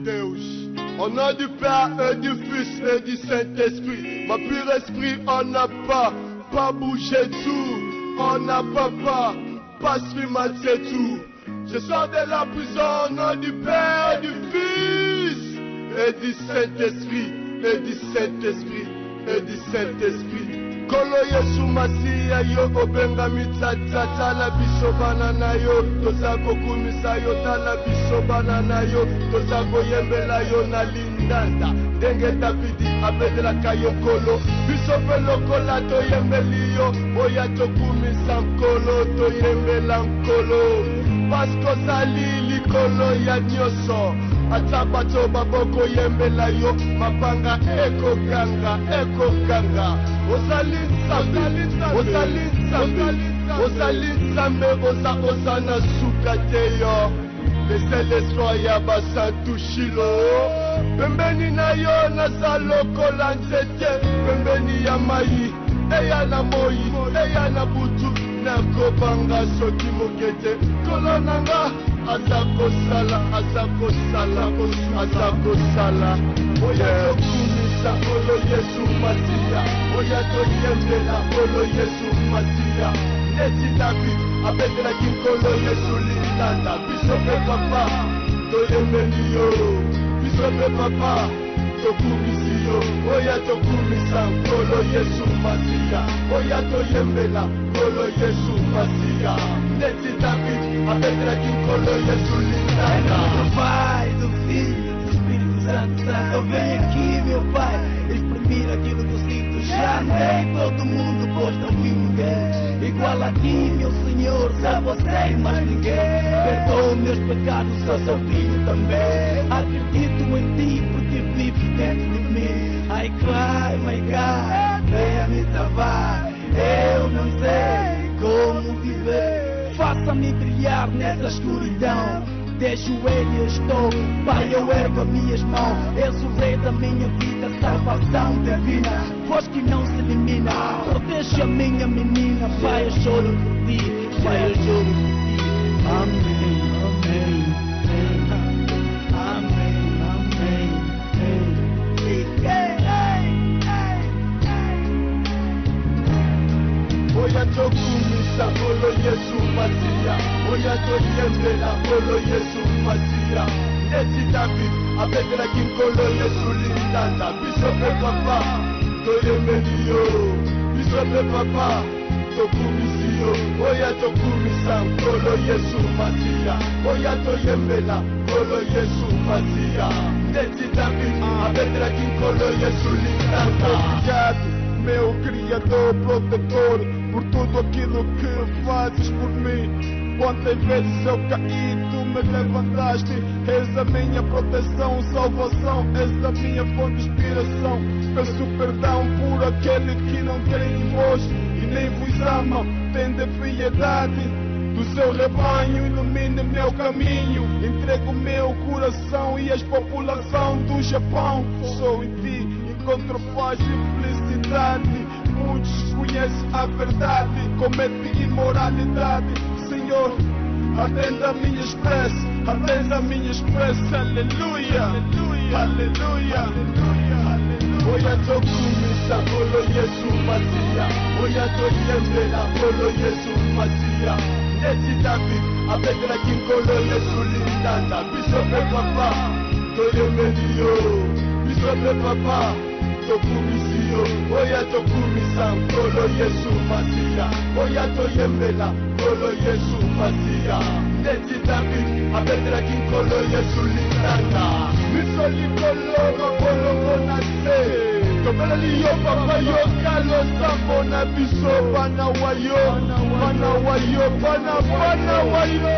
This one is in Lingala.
Deus. Au nom du Père et du Fils et du Saint-Esprit. Ma pur esprit, on n'a pas bougé tout. On n'a pas suivi c'est tout. Je sors de la prison au nom du Père et du Fils et du Saint-Esprit. Et du Saint-Esprit. Et du Saint-Esprit. Kolo Yesu Masiya yo obenga mitata tala biso banana yo tozako kumisa yo tala biso banana yo tozako yembela yo na lindanda ndenge Davidi abedela kayo kolo biso pelokola to yembeli yo oya tokumisa nkolo to yembela nkolo pasko zali likolo ya nyoso ata bato baboko yembela yo mapanga ekokanga osalinsambe oza na suka te yo leseleswa ya basantushilo pembeni na yo naza lokola nzete pembeni ya mai eya na moi eya na butu nakobanga soki mokete kolo nanga aza kosala oya tokumisa kolo Yesu Masiya oya toyembela kolo Yesu Masiya neti David abetelaki kolo Yesu lindanda biso pe papa toyembeli yo biso pe papa tokumisi yo oya tokumisa kolo Yesu Masiya oya toyembela kolo Yesu Masiya neti David abetelaki kolo Yesu lindanda. Pai do Filho do Espírito Santo, vem aqui meu Pai, exprimir aquilo que eu sinto já nem todo mundo pode ouvir ninguém igual a ti meu Senhor, só você mais ninguém. Perdoa meus pecados, sou seu filho também, acredito em ti porque vives dentro de mim. I cry, my God, venha me salvar, eu não sei como viver, faça-me brilhar nessa escuridão. De joelhos estou, Pai, eu ergo as minhas mãos. És o rei da minha vida, salvação divina, voz que não se elimina. Protege a minha menina, Pai, eu choro por ti, Pai, eu choro por ti. Amém, amém, amém, amém, oya tokumisa kolo Yesu Masiya oya toyembela kolo Yesu Masiya neti David abetelaki kolo Yesu lindanda biso pe papa toyembeli yo biso pe papa tokumisi yo oya tokumisa kolo Yesu Masiya oya toyembela kolo Yesu Masiya neti David abetelaki kolo Yesu lindanda. Meu Criador, protetor, por tudo aquilo que fazes por mim. Quantas vezes eu caí, tu me levantaste. És a minha proteção, salvação, és a minha fonte de inspiração. Peço perdão por aquele que não crê em vós e nem vos ama. Tende piedade do seu rebanho, ilumine meu caminho. Entrego meu coração e a população do Japão. Sou em ti, encontro paz e felicidade. Muitos conhecem a verdade, cometem imoralidade. Senhor, atenda a minha espécie, atenda a minha espécie. Aleluia, aleluia, aleluia. Oya tokumisa kolo Yesu Masiya oya toyembela kolo Yesu Masiya neti David abetelaki kolo Yesu lindanda biso pe papa toyembeli yo biso pe papa tokumisi yo oya tokumisa kolo Yesu Masiya oya toyembela kolo Yesu Masiya neti David abetelaki kolo Yesu lindanda biso likolo makolo kona se tobeleli yo papa yo kalo sambo na biso bana wayo bana wayo bana wayo